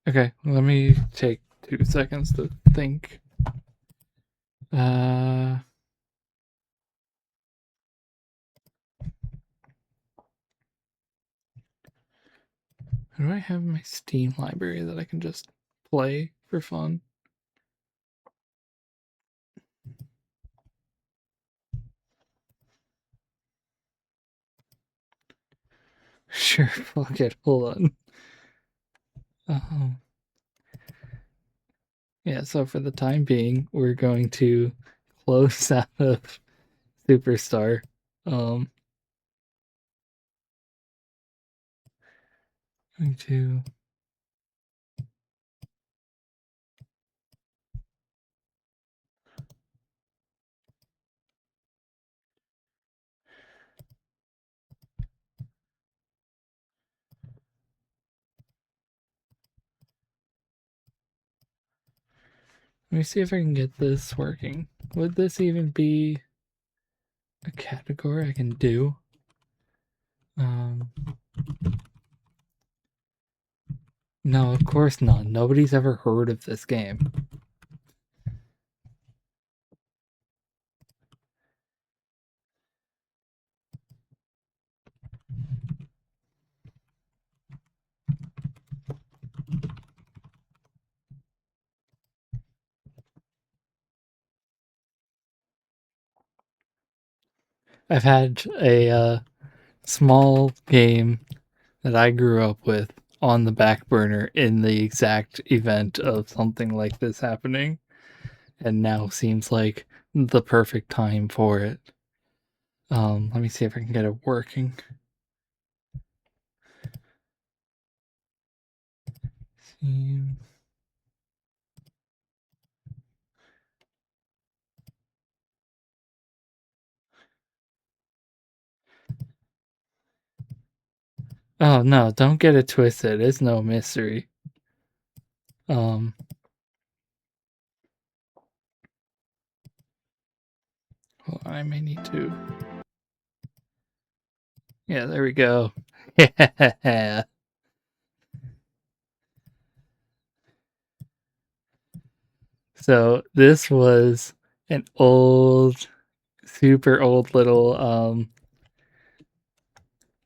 Okay, let me take 2 seconds to think. Where do I have my Steam library that I can just play for fun? Sure, fuck it. Hold on. Yeah, so for the time being, we're going to close out of Superstar. Going to let me see if I can get this working. Would this even be a category I can do? No, of course not. Nobody's ever heard of this game. I've had a small game that I grew up with on the back burner in the exact event of something like this happening, and now seems like the perfect time for it. Let me see if I can get it working. Oh no, don't get it twisted. It's no mystery. Well, I may need to. Yeah, there we go. Yeah. So this was an old, super old little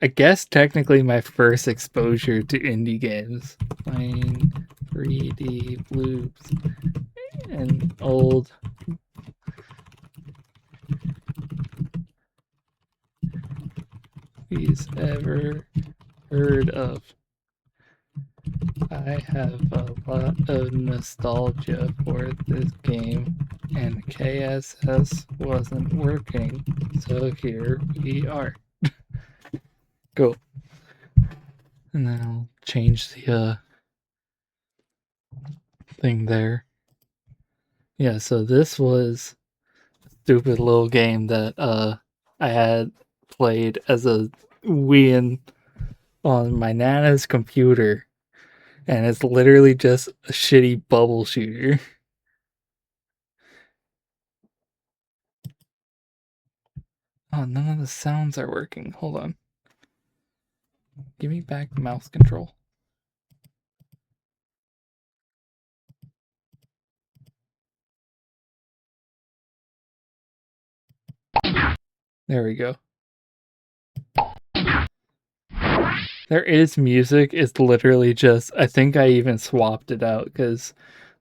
I guess technically my first exposure to indie games. Playing 3D Bloobs. An old he's ever heard of. I have a lot of nostalgia for this game, and KSS wasn't working, so here we are. Go. And then I'll change the thing there. Yeah, so this was a stupid little game that I had played as a Wii on my Nana's computer, and it's literally just a shitty bubble shooter. Oh, none of the sounds are working. Hold on. Give me back mouse control. There we go. There is music. It's literally just, I think I even swapped it out because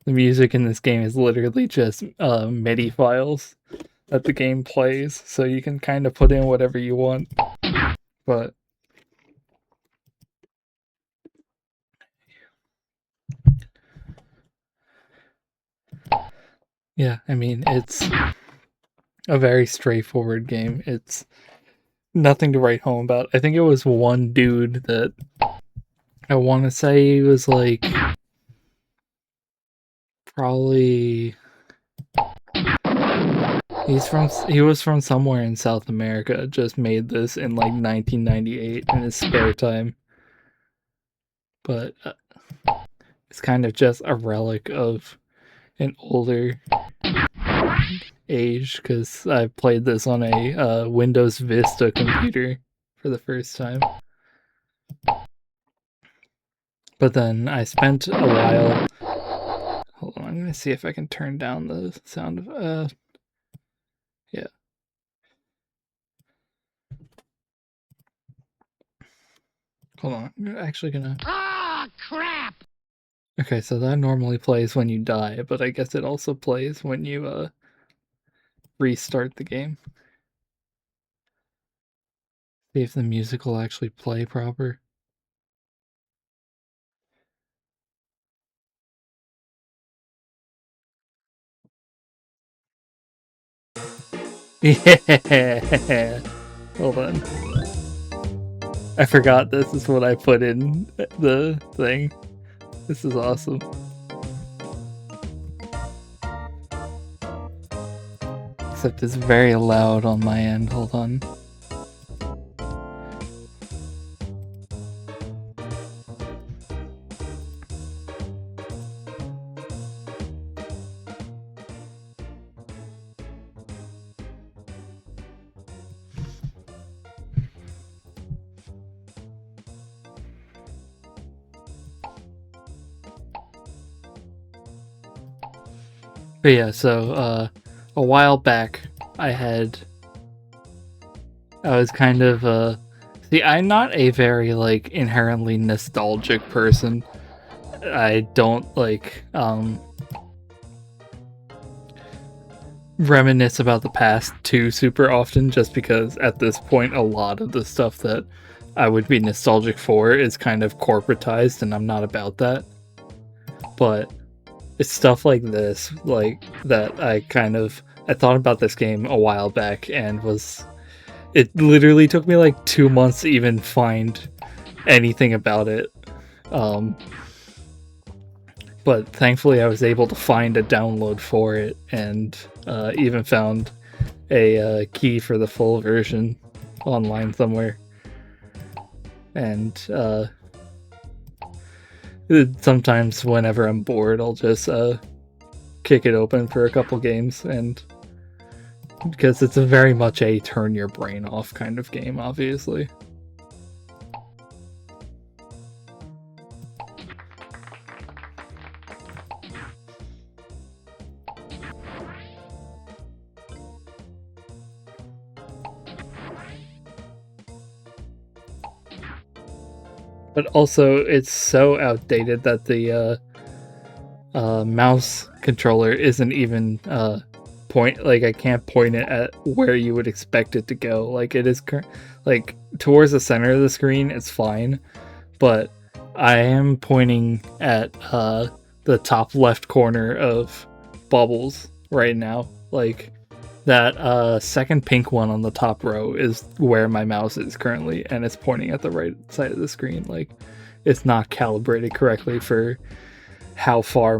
the music in this game is literally just MIDI files that the game plays. So you can kind of put in whatever you want. But yeah, I mean, it's a very straightforward game. It's nothing to write home about. I think it was one dude that I want to say he was like probably he was from somewhere in South America. Just made this in like 1998 in his spare time. But it's kind of just a relic of an older age because I played this on a Windows Vista computer for the first time. But then I spent a while. Hold on, I'm gonna see if I can turn down the sound of yeah. Hold on, I'm actually gonna. Ah, crap! Okay, so that normally plays when you die, but I guess it also plays when you restart the game. See if the music will actually play proper. Yeah. Hold on. I forgot this is what I put in the thing. This is awesome. Except it's very loud on my end. Hold on. But yeah, so a while back I was kind of see, I'm not a very like inherently nostalgic person. I don't like reminisce about the past too super often, just because at this point a lot of the stuff that I would be nostalgic for is kind of corporatized and I'm not about that. But it's stuff like this, like that I thought about this game a while back and it literally took me like 2 months to even find anything about it. But thankfully I was able to find a download for it and even found a key for the full version online somewhere. And sometimes whenever I'm bored, I'll just kick it open for a couple games, and because it's very much a turn your brain off kind of game, obviously. But also, it's so outdated that the mouse controller isn't even I can't point it at where you would expect it to go. Like it is like towards the center of the screen, it's fine, but I am pointing at the top left corner of Bubbles right now. Like that second pink one on the top row is where my mouse is currently, and it's pointing at the right side of the screen. Like it's not calibrated correctly for how far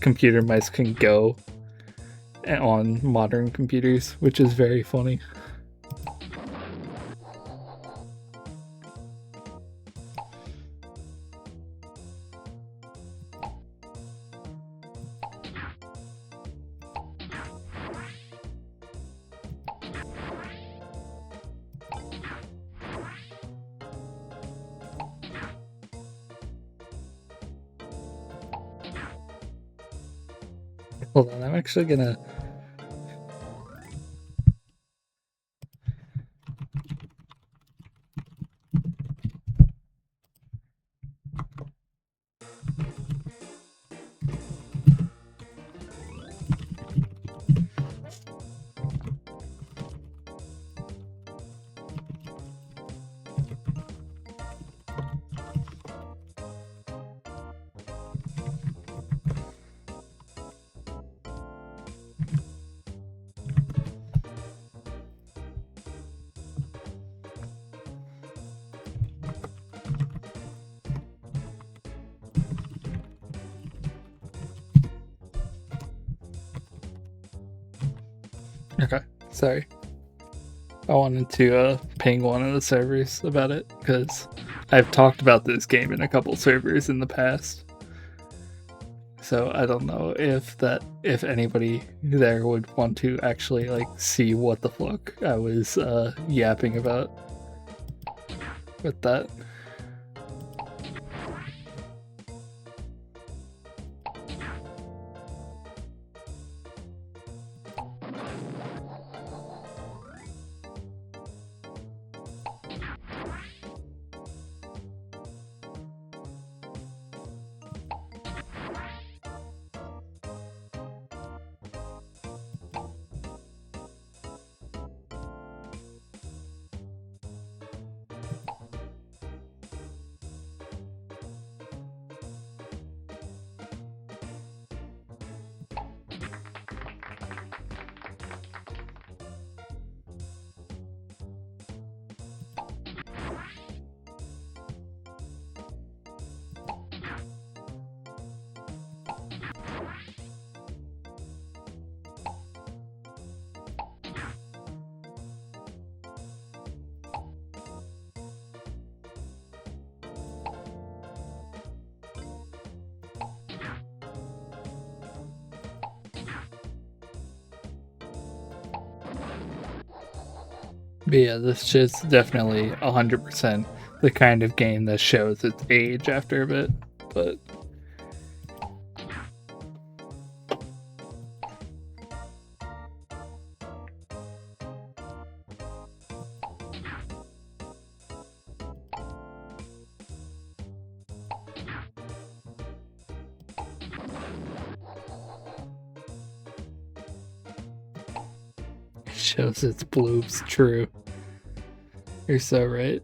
computer mice can go on modern computers, which is very funny. Hold on, I'm actually gonna. Okay, sorry. I wanted to ping one of the servers about it because I've talked about this game in a couple servers in the past. So I don't know if anybody there would want to actually like see what the fuck I was yapping about with that. But yeah, this shit's definitely 100% the kind of game that shows its age after a bit, but it shows its bloobs. True. You're so right.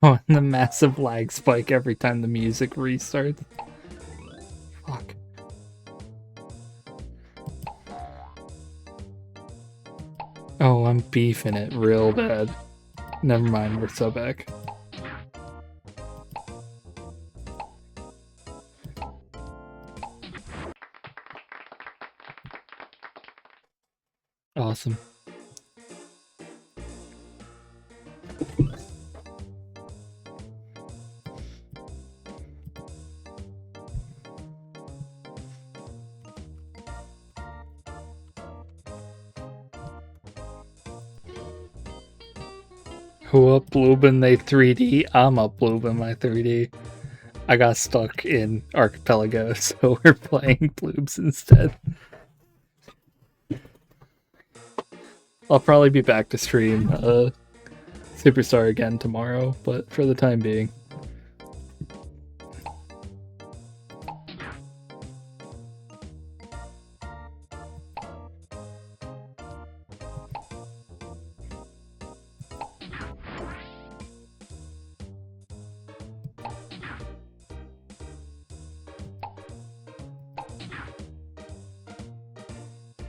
Oh, and the massive lag spike every time the music restarts. Fuck. Oh, I'm beefing it real bad. Never mind, we're so back. Awesome. Who up bloobin' they 3D? I'm up bloobin' my 3D. I got stuck in Archipelago, so we're playing Bloobs instead. I'll probably be back to stream Superstar again tomorrow, but for the time being.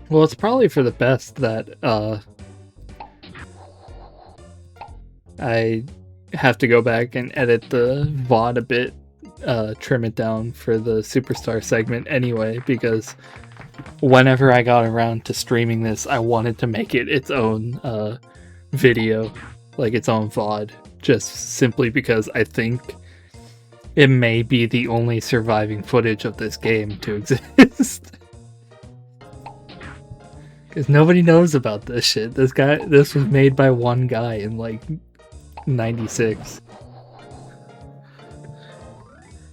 Well, it's probably for the best that I have to go back and edit the VOD a bit, trim it down for the Superstar segment anyway, because whenever I got around to streaming this, I wanted to make it its own video, like its own VOD, just simply because I think it may be the only surviving footage of this game to exist. Because nobody knows about this shit. This was made by one guy in like 96.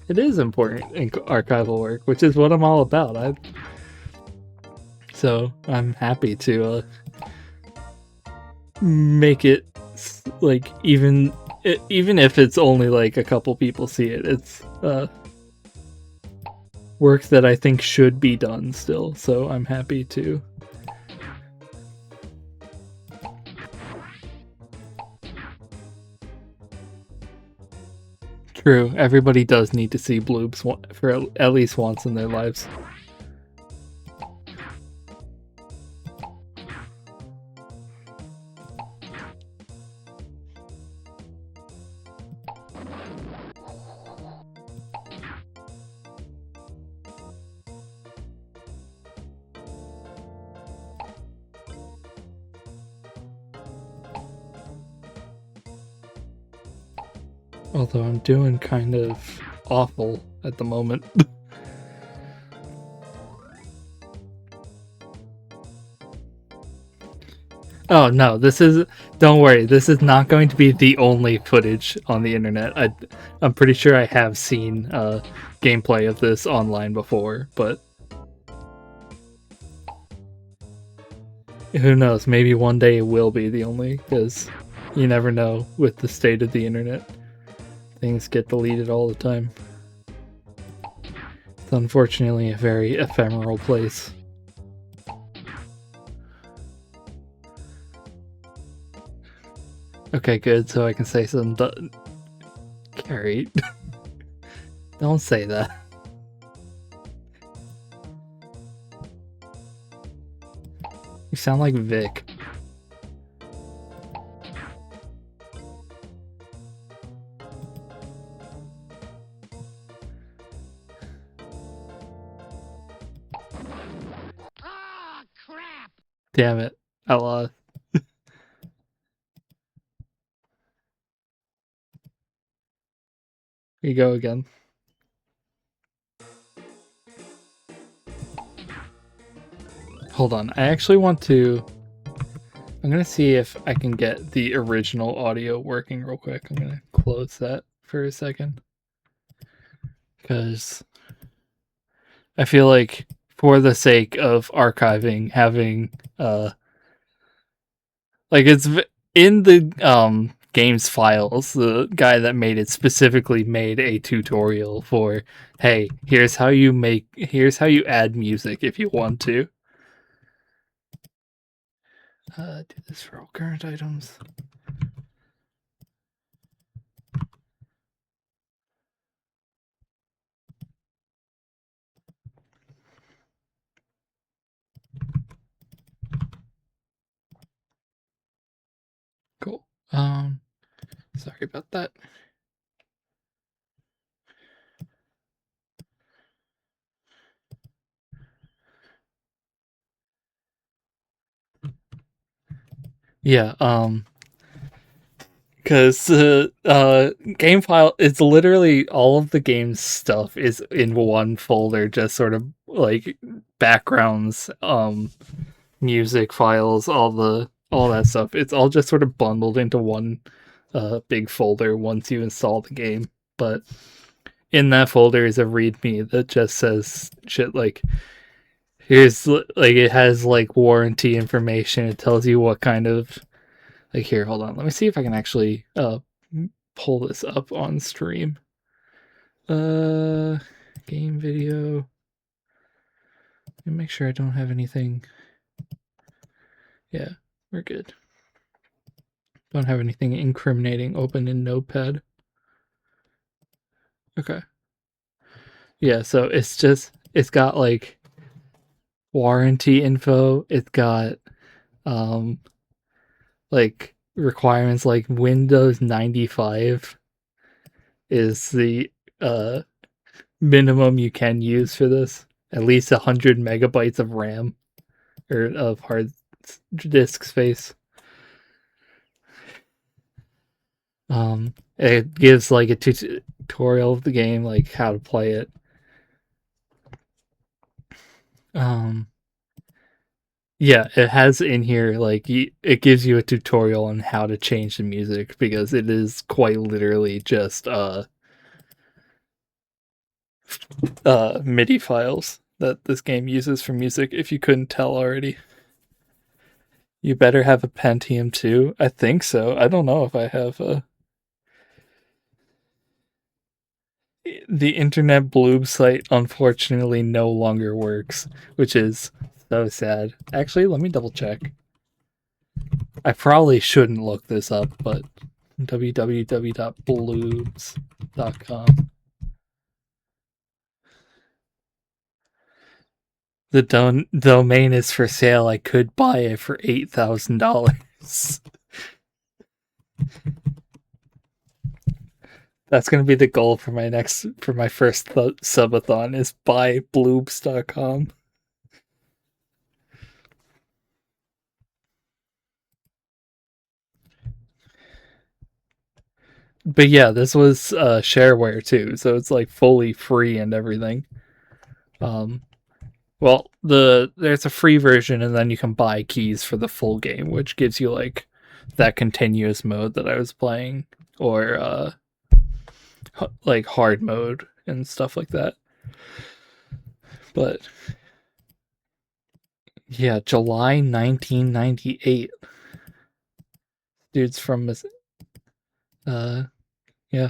It is important in archival work, which is what I'm all about. So I'm happy to make it like even if it's only like a couple people see it, it's work that I think should be done still. So I'm happy to. True, everybody does need to see Bloobs for at least once in their lives. Although I'm doing kind of awful at the moment. Oh no, don't worry, this is not going to be the only footage on the internet. I'm pretty sure I have seen gameplay of this online before, but who knows, maybe one day it will be the only, because you never know with the state of the internet. Things get deleted all the time. It's unfortunately a very ephemeral place. Okay, good. So I can say some. Carrie, don't say that. You sound like Vic. Ah, crap! Damn it. I lost. You go again. Hold on. I actually want to. I'm gonna see if I can get the original audio working real quick. I'm gonna close that for a second. Because I feel like for the sake of archiving, having like it's in the games files, the guy that made it specifically made a tutorial for, hey, here's how you add music if you want to. Do this for all current items. Cool. Sorry about that. Yeah, because game file, it's literally all of the game's stuff is in one folder, just sort of like backgrounds, music files, all that stuff. It's all just sort of bundled into one big folder once you install the game. But in that folder is a README that just says shit like, here's like, it has like warranty information. It tells you what kind of, like, here, hold on. Let me see if I can actually pull this up on stream. Uh Game video. Let me make sure I don't have anything. Yeah, we're good. Don't have anything incriminating open in Notepad. Okay. Yeah, so it's got like warranty info. It's got um like requirements like Windows 95 is the uh minimum you can use for this. At least 100 megabytes of RAM or of hard disk space. It gives like a tutorial of the game, like how to play it. Um, yeah, it has in here like it gives you a tutorial on how to change the music because it is quite literally just MIDI files that this game uses for music. If you couldn't tell already, you better have a Pentium 2. I think so. I don't know if I have a. The internet Bloobs site unfortunately no longer works, which is so sad. Actually, let me double check. I probably shouldn't look this up, but www.bloobs.com. The domain is for sale. I could buy it for $8,000. That's gonna be the goal for my first subathon is buy bloobs.com. But yeah, this was shareware too, so it's like fully free and everything. Um, well, there's a free version, and then you can buy keys for the full game, which gives you like that continuous mode that I was playing, or like hard mode and stuff like that. But yeah, July 1998. Dude's from yeah.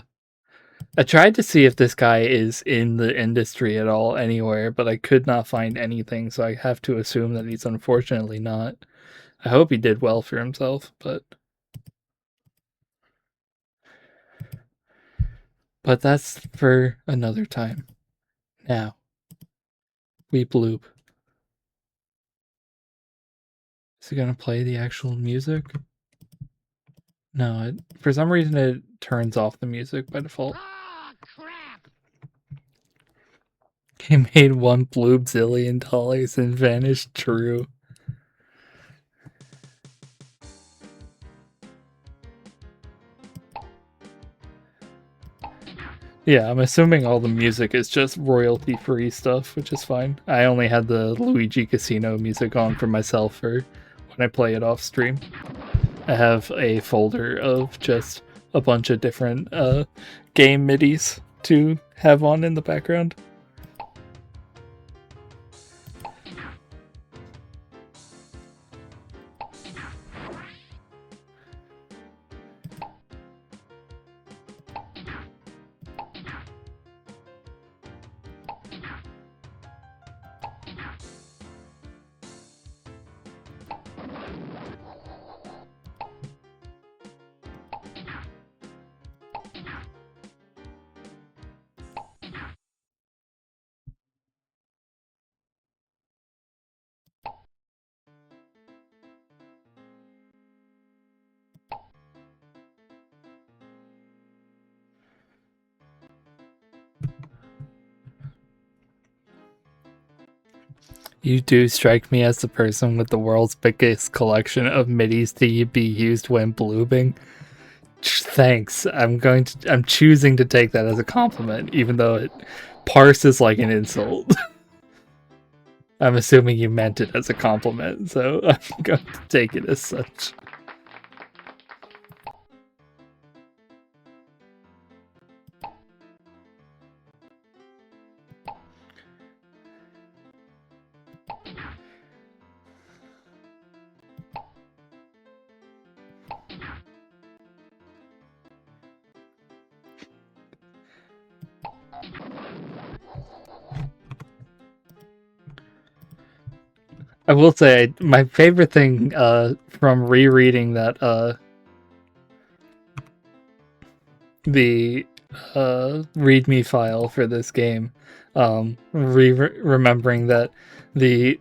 I tried to see if this guy is in the industry at all anywhere, but I could not find anything, so I have to assume that he's unfortunately not. I hope he did well for himself, but But that's for another time. Now, we Bloob. Is it gonna play the actual music? No, for some reason it turns off the music by default. Ah, crap! He made one $1 and vanished. True. Yeah, I'm assuming all the music is just royalty-free stuff, which is fine. I only had the Luigi Casino music on for myself for when I play it off stream. I have a folder of just a bunch of different game MIDIs to have on in the background. You do strike me as the person with the world's biggest collection of MIDIs to be used when bloobing. Thanks. I'm choosing to take that as a compliment, even though it parses like an insult. I'm assuming you meant it as a compliment, so I'm going to take it as such. I will say my favorite thing from rereading that the README file for this game, remembering that the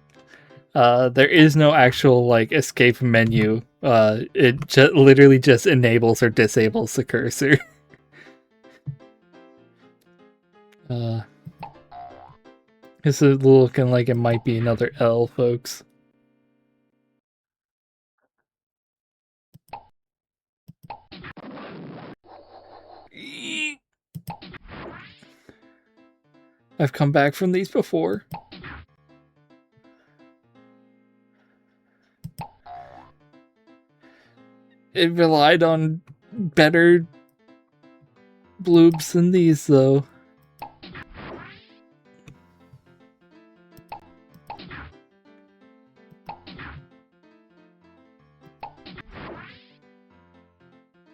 there is no actual like escape menu. It literally just enables or disables the cursor. This is looking like it might be another L, folks. I've come back from these before. It relied on better bloobs than these, though.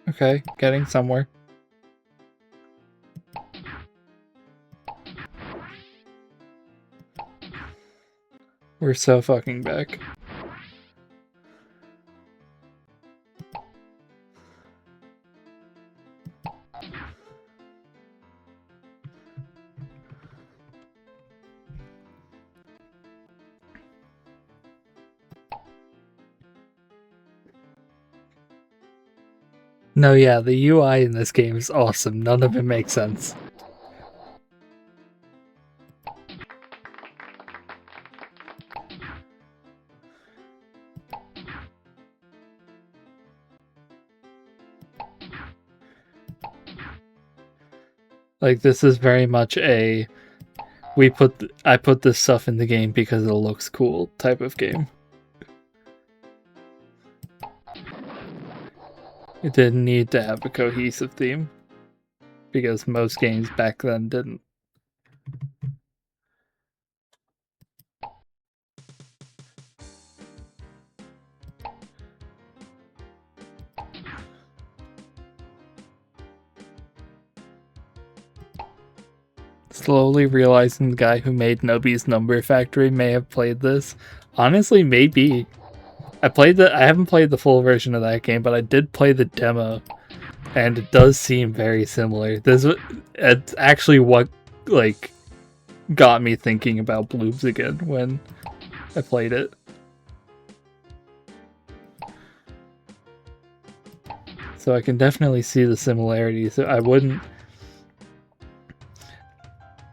Okay, getting somewhere. We're so fucking back. No, yeah, the UI in this game is awesome. None of it makes sense. Like, this is very much a I put this stuff in the game because it looks cool type of game. It didn't need to have a cohesive theme because most games back then didn't. Slowly realizing the guy who made Nubby's Number Factory may have played this. Honestly, maybe. I haven't played the full version of that game, but I did play the demo and it does seem very similar. It's actually what like got me thinking about Bloobs again when I played it. So I can definitely see the similarities. I wouldn't.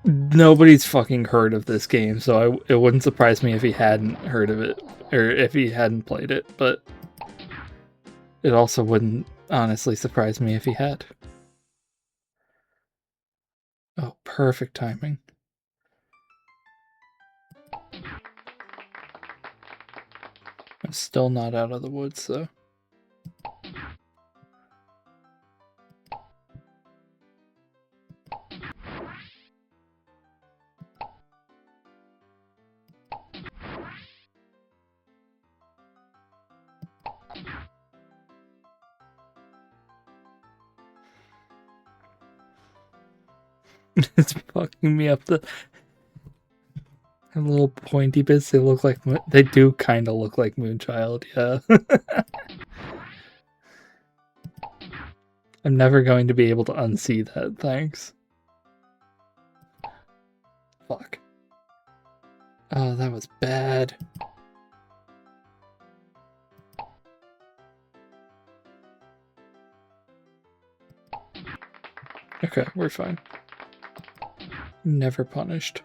Nobody's fucking heard of this game, so it wouldn't surprise me if he hadn't heard of it or if he hadn't played it. But it also wouldn't honestly surprise me if he had. Oh, perfect timing. I'm still not out of the woods, though. It's fucking me up. The little pointy bits, they do kind of look like Moonchild, yeah. I'm never going to be able to unsee that, thanks. Fuck. Oh, that was bad. Okay, we're fine. Never punished.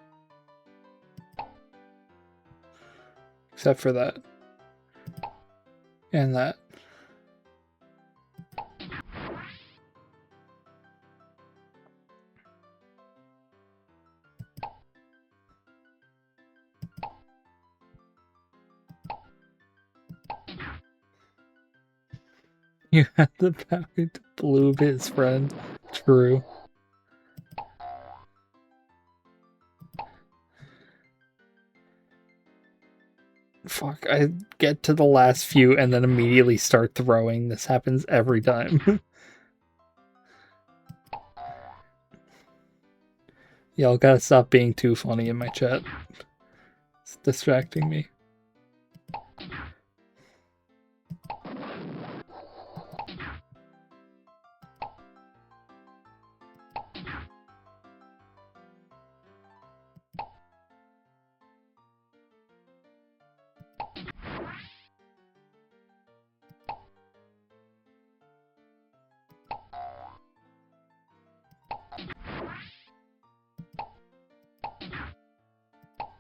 Except for that. And that. You had the power to bloob his friend. True. Fuck, I get to the last few and then immediately start throwing. This happens every time. Y'all gotta stop being too funny in my chat. It's distracting me.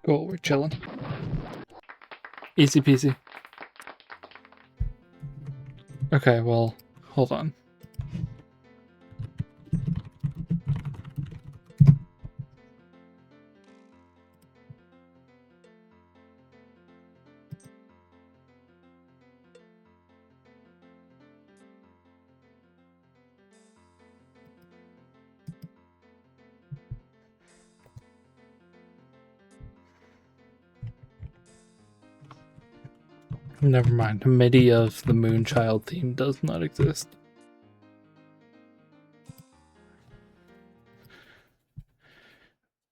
Cool, we're chilling. Easy peasy. Okay, well, hold on. Never mind. A MIDI of the Moonchild theme does not exist.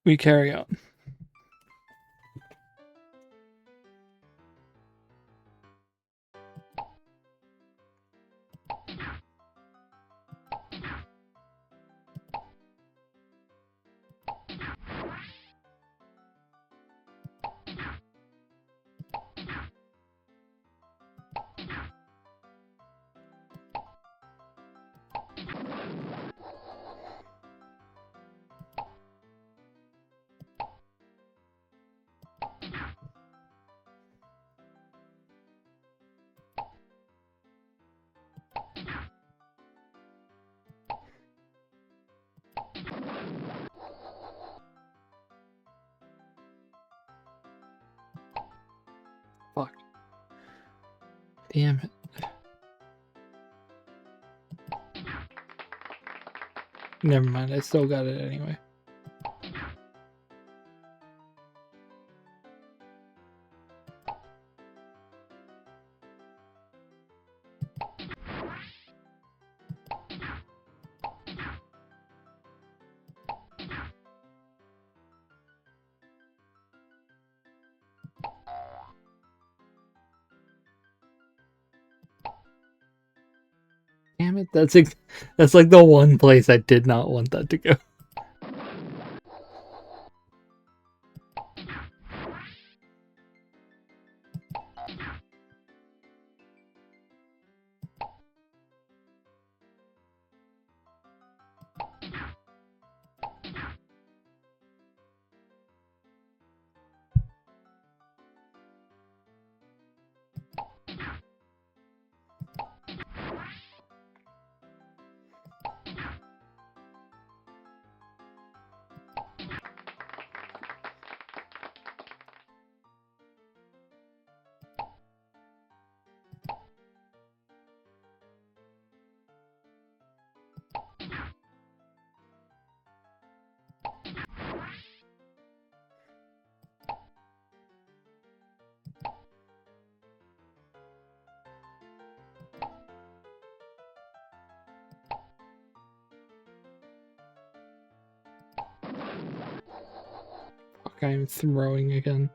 We carry on. Fuck. Damn it. Never mind, I still got it anyway. Damn Damn it, that's like the one place I did not want that to go. Fuck, I'm throwing again.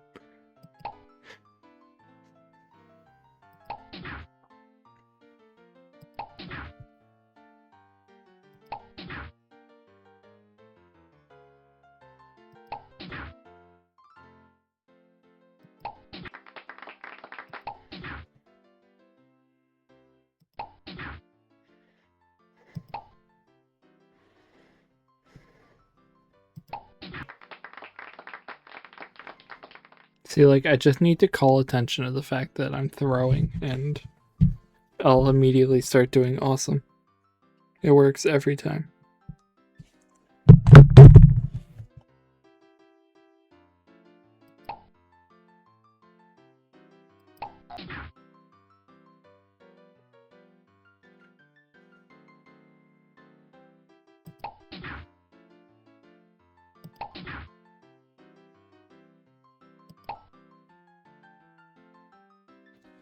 See, like, I just need to call attention to the fact that I'm throwing, and I'll immediately start doing awesome. It works every time.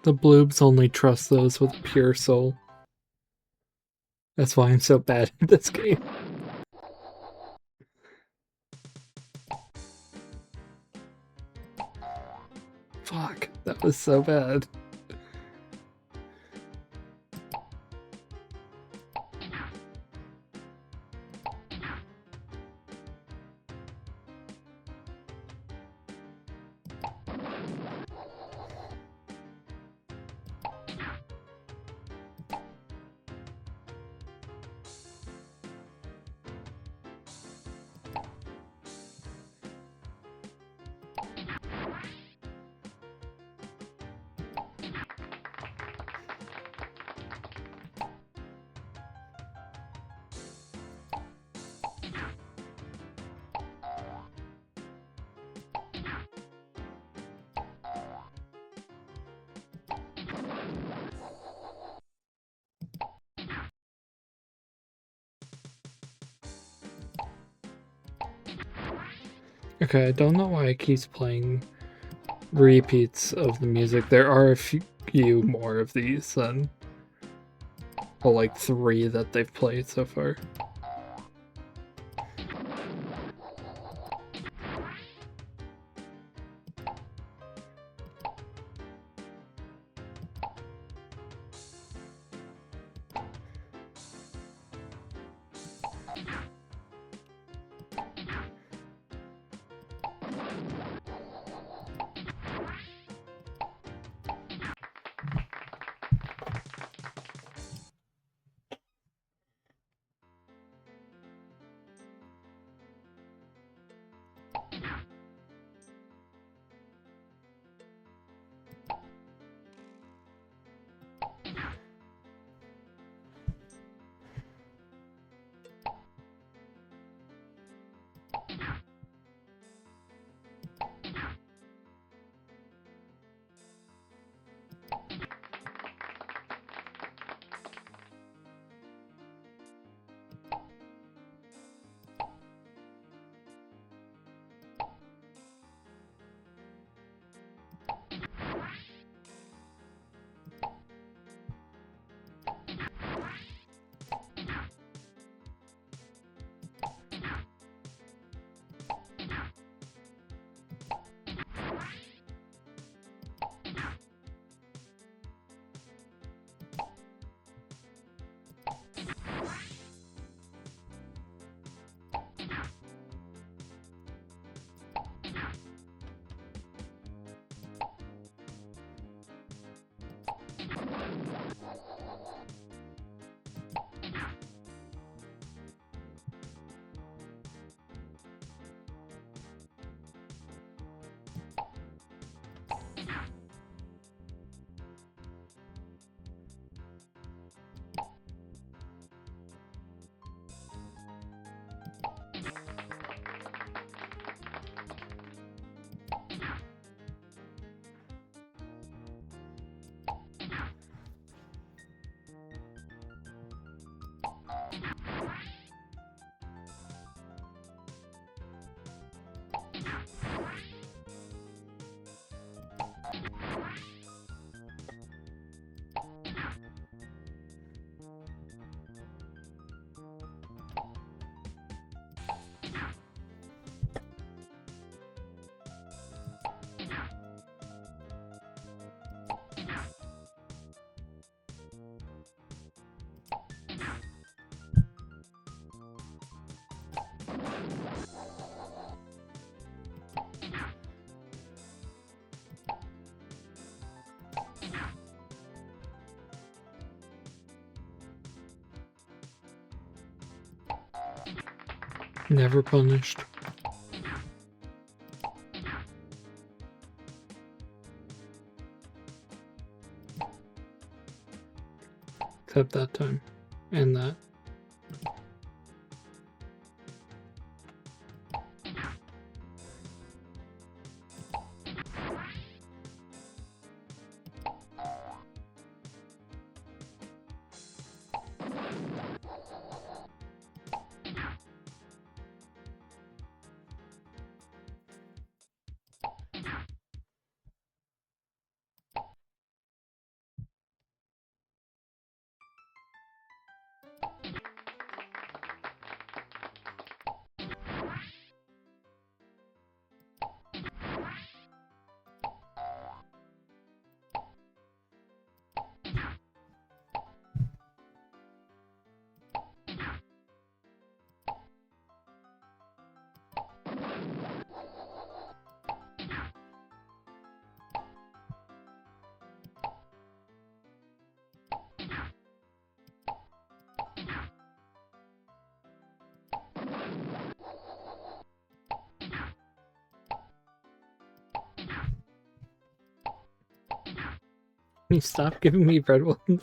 The Bloobs only trust those with a pure soul. That's why I'm so bad at this game. Fuck, that was so bad. Okay, I don't know why it keeps playing repeats of the music. There are a few more of these than, well, like 3 that they've played so far. Never punished. Except that time. And that. Can you stop giving me red ones?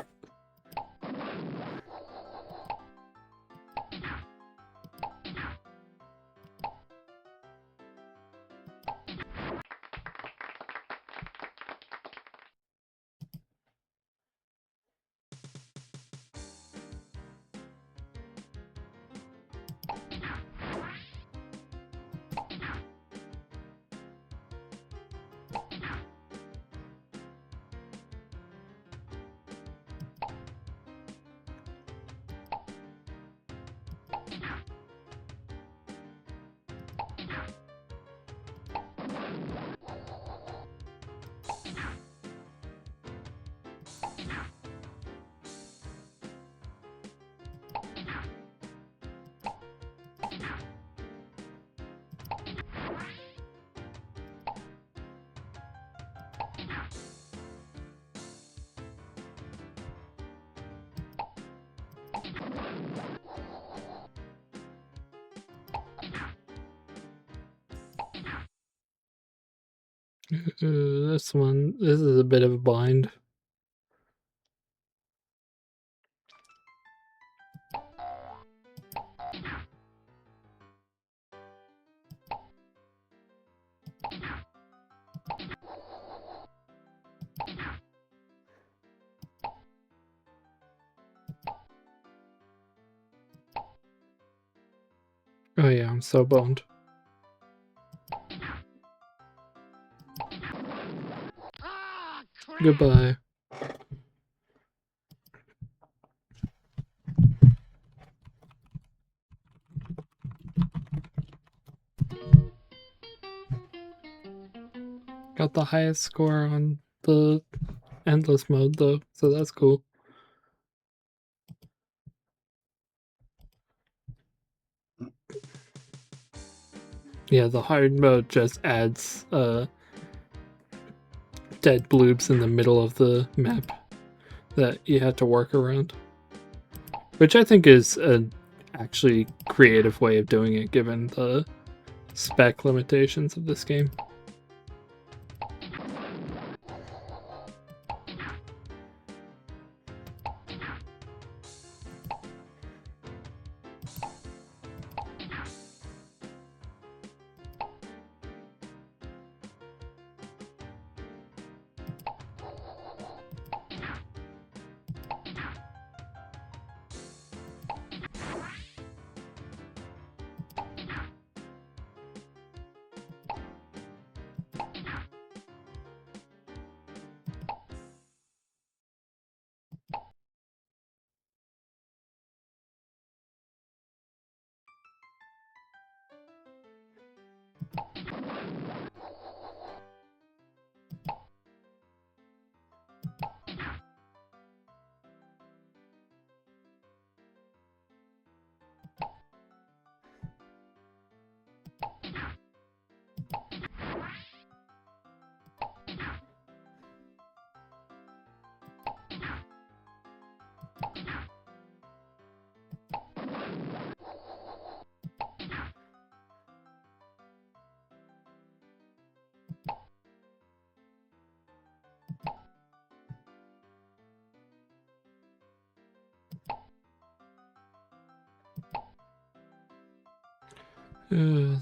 This is a bit of a bind. Oh yeah, I'm so boned. Ah, crap! Goodbye. Got the highest score on the endless mode though, so that's cool. Yeah, the hard mode just adds dead bloobs in the middle of the map that you had to work around, which I think is an actually creative way of doing it given the spec limitations of this game.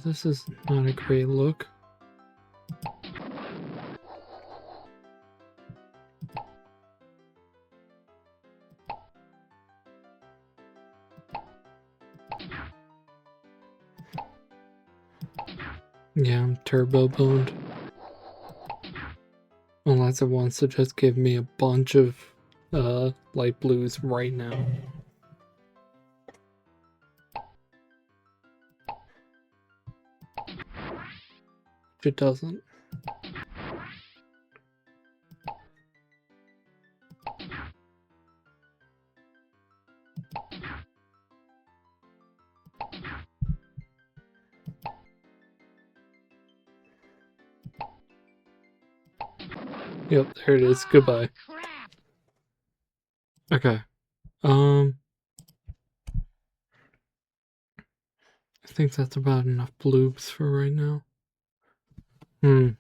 This is not a great look. Yeah, I'm turbo boned. Unless it wants to just give me a bunch of light blues right now. It doesn't. Yep, there it is. Goodbye. Crap. Okay. I think that's about enough bloobs for right now. I've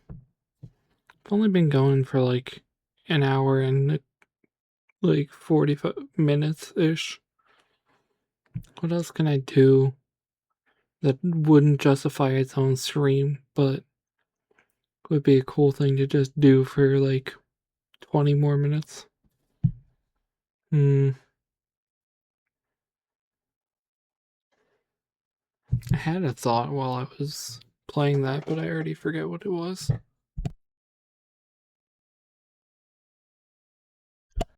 only been going for like an hour and like 45 minutes ish. What else can I do that wouldn't justify its own stream, but would be a cool thing to just do for like 20 more minutes? I had a thought while I was playing that, but I already forget what it was.